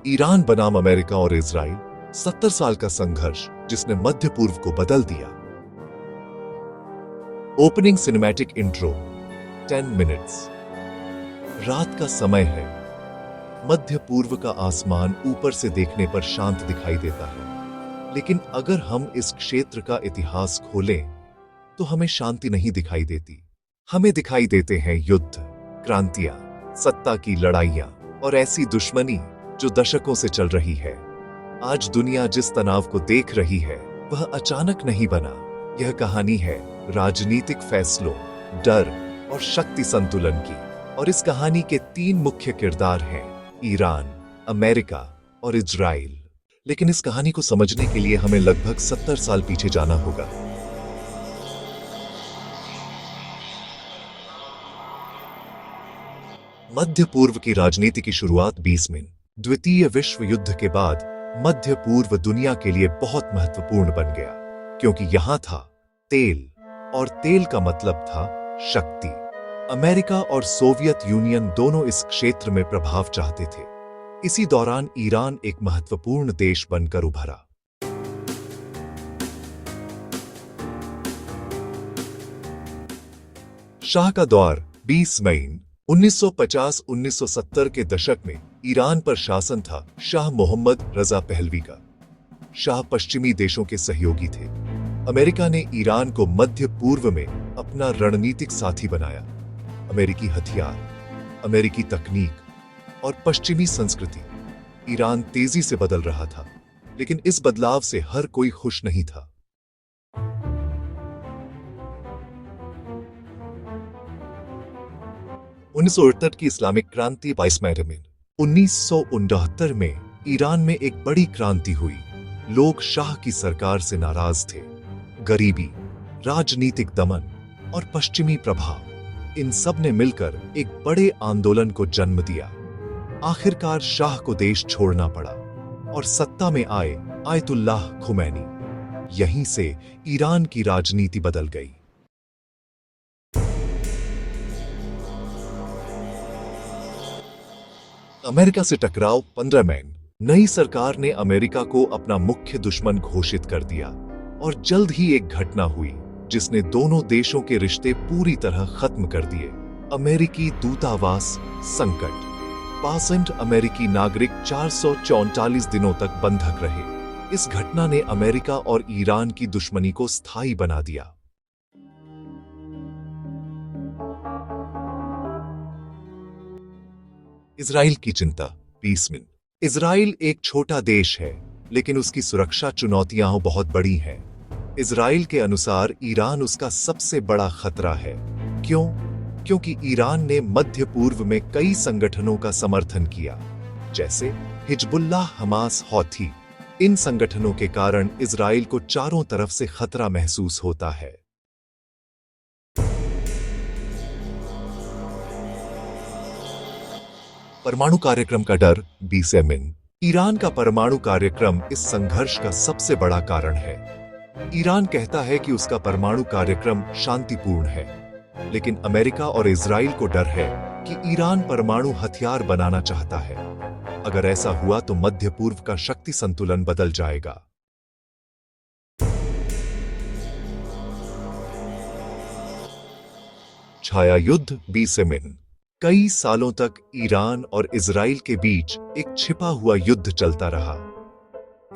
Iran बनाम America और Israel 70 साल का संघर्ष जिसने मध्य पूर्व को बदल दिया। Opening cinematic intro 10 minutes. रात का समय है। मध्य पूर्व का आसमान ऊपर से देखने पर शांत दिखाई देता है, लेकिन अगर हम इस क्षेत्र का इतिहास खोलें तो हमें शांति नहीं दिखाई देती। हमें दिखाई देते हैं युद्ध, क्रांतियां, सत्ता की लड़ाइयां और ऐसी दुश्मनी जो दशकों से चल रही है। आज दुनिया जिस तनाव को देख रही है वह अचानक नहीं बना। यह कहानी है राजनीतिक फैसलों, डर और शक्ति संतुलन की। और इस कहानी के 3 मुख्य किरदार हैं, ईरान, अमेरिका और इजराइल। लेकिन इस कहानी को समझने के लिए हमें लगभग 70 साल पीछे जाना होगा। मध्य पूर्व की राजनीति की शुरुआत 20 में द्वितीय विश्व युद्ध के बाद मध्य पूर्व दुनिया के लिए बहुत महत्वपूर्ण बन गया, क्योंकि यहां था तेल, और तेल का मतलब था शक्ति। अमेरिका और सोवियत यूनियन दोनों इस क्षेत्र में प्रभाव चाहते थे। इसी दौरान ईरान एक महत्वपूर्ण देश बनकर उभरा। शाह का दौर 20 मई 1950-1970 के दशक में ईरान पर शासन था शाह मोहम्मद रजा पहलवी का। शाह पश्चिमी देशों के सहयोगी थे। अमेरिका ने ईरान को मध्य पूर्व में अपना रणनीतिक साथी बनाया। अमेरिकी हथियार, अमेरिकी तकनीक और पश्चिमी संस्कृति। ईरान तेजी से बदल रहा था, लेकिन इस बदलाव से हर कोई खुश नहीं था। उन्नीस की इस्लामिक क्रांति 22 मई में 1969 में ईरान में एक बड़ी क्रांति हुई। लोग शाह की सरकार से नाराज थे। गरीबी, राजनीतिक दमन और पश्चिमी प्रभाव, इन सब ने मिलकर एक बड़े आंदोलन को जन्म दिया। आखिरकार शाह को देश छोड़ना पड़ा और सत्ता में आए आयतुल्लाह खुमैनी। यहीं से ईरान की राजनीति बदल गई। अमेरिका से टकराव 15 मई। नई सरकार ने अमेरिका को अपना मुख्य दुश्मन घोषित कर दिया और जल्द ही एक घटना हुई जिसने दोनों देशों के रिश्ते पूरी तरह खत्म कर दिए। अमेरिकी दूतावास संकट। 65 अमेरिकी नागरिक 444 दिनों तक बंधक रहे। इस घटना ने अमेरिका और ईरान की दुश्मनी को स्थायी बना दिया। इजराइल की चिंता 20 में। इजराइल एक छोटा देश है, लेकिन उसकी सुरक्षा चुनौतियां बहुत बड़ी हैं। इजराइल के अनुसार ईरान उसका सबसे बड़ा खतरा है। क्यों? क्योंकि ईरान ने मध्य पूर्व में कई संगठनों का समर्थन किया, जैसे हिजबुल्लाह, हमास, हौथी। इन संगठनों के कारण इजराइल को चारों तरफ से खतरा महसूस होता है। परमाणु कार्यक्रम का डर 20 मई। ईरान का परमाणु कार्यक्रम इस संघर्ष का सबसे बड़ा कारण है। ईरान कहता है कि उसका परमाणु कार्यक्रम शांतिपूर्ण है, लेकिन अमेरिका और इजराइल को डर है कि ईरान परमाणु हथियार बनाना चाहता है। अगर ऐसा हुआ तो मध्य पूर्व का शक्ति संतुलन बदल जाएगा। छाया युद्ध 20 मई। कई सालों तक ईरान और इजराइल के बीच एक छिपा हुआ युद्ध चलता रहा।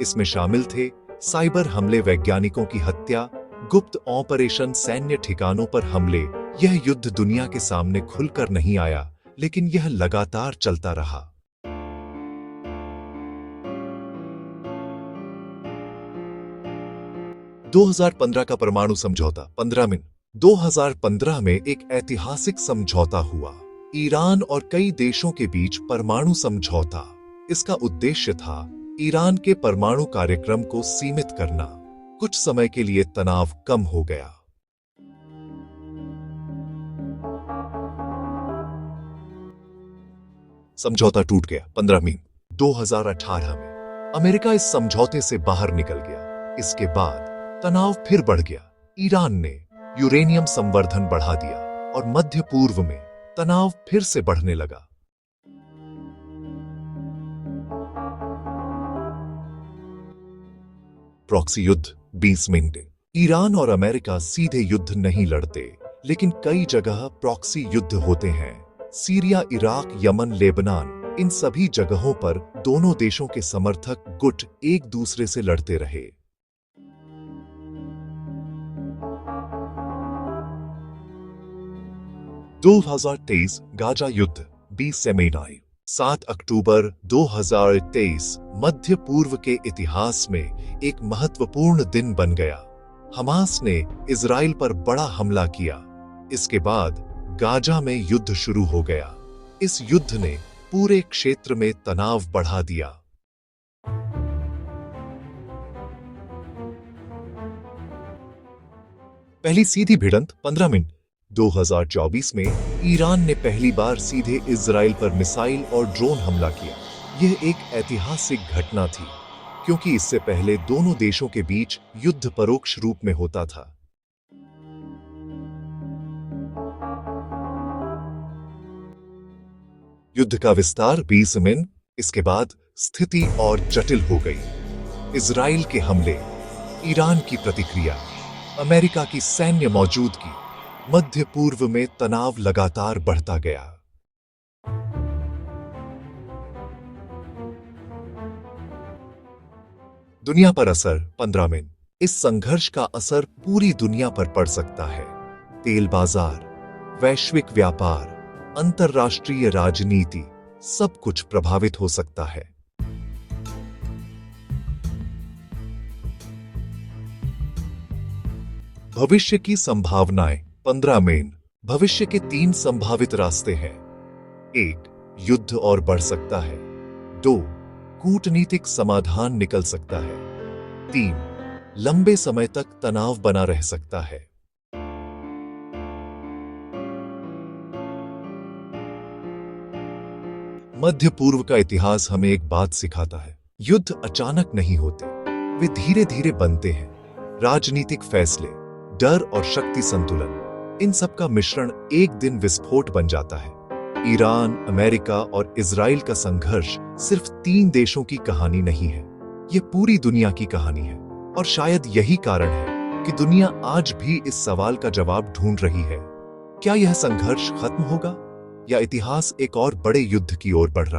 इसमें शामिल थे साइबर हमले, वैज्ञानिकों की हत्या, गुप्त ऑपरेशन, सैन्य ठिकानों पर हमले। यह युद्ध दुनिया के सामने खुलकर नहीं आया, लेकिन यह लगातार चलता रहा। – 2015 का परमाणु समझौता 15 मई। 2015 में एक ऐतिहासिक समझौता हुआ, ईरान और कई देशों के बीच परमाणु समझौता। इसका उद्देश्य था ईरान के परमाणु कार्यक्रम को सीमित करना। कुछ समय के लिए तनाव कम हो गया। समझौता टूट गया 15 मई 2018 में। अमेरिका इस समझौते से बाहर निकल गया। इसके बाद तनाव फिर बढ़ गया। ईरान ने यूरेनियम संवर्धन बढ़ा दिया और मध्य पूर्व में तनाव फिर से बढ़ने लगा। प्रॉक्सी युद्ध 20 मिनट। ईरान और अमेरिका सीधे युद्ध नहीं लड़ते, लेकिन कई जगह प्रॉक्सी युद्ध होते हैं। सीरिया, इराक, यमन, लेबनान, इन सभी जगहों पर दोनों देशों के समर्थक गुट एक दूसरे से लड़ते रहे। दो 2023 गाजा युद्ध 20 मई। 7 अक्टूबर 2023 मध्य पूर्व के इतिहास में एक महत्वपूर्ण दिन बन गया। हमास ने इजराइल पर बड़ा हमला किया। इसके बाद गाजा में युद्ध शुरू हो गया। इस युद्ध ने पूरे क्षेत्र में तनाव बढ़ा दिया। पहली सीधी भिड़ंत 15 मिनट। 2024 में ईरान ने पहली बार सीधे इजराइल पर मिसाइल और ड्रोन हमला किया। यह एक ऐतिहासिक घटना थी, क्योंकि इससे पहले दोनों देशों के बीच युद्ध परोक्ष रूप में होता था। युद्ध का विस्तार 20 मिनट। इसके बाद स्थिति और जटिल हो गई। इजराइल के हमले, ईरान की प्रतिक्रिया, अमेरिका की सैन्य मौजूदगी, मध्य पूर्व में तनाव लगातार बढ़ता गया। दुनिया पर असर 15 मिनट। इस संघर्ष का असर पूरी दुनिया पर पड़ सकता है। तेल बाजार, वैश्विक व्यापार, अंतर्राष्ट्रीय राजनीति, सब कुछ प्रभावित हो सकता है। भविष्य की संभावनाएं 15 मिनट। भविष्य के 3 संभावित रास्ते हैं। 1, युद्ध और बढ़ सकता है। 2, कूटनीतिक समाधान निकल सकता है। 3, लंबे समय तक तनाव बना रह सकता है। मध्य पूर्व का इतिहास हमें एक बात सिखाता है, युद्ध अचानक नहीं होते, वे धीरे धीरे बनते हैं। राजनीतिक फैसले, डर और शक्ति संतुलन, इन सब का मिश्रण एक दिन विस्फोट बन जाता है। ईरान, अमेरिका और इजराइल का संघर्ष सिर्फ 3 देशों की कहानी नहीं है, ये पूरी दुनिया की कहानी है। और शायद यही कारण है कि दुनिया आज भी इस सवाल का जवाब ढूंढ रही है, क्या यह संघर्ष खत्म होगा या इतिहास एक और बड़े युद्ध की ओर बढ़ रहा है।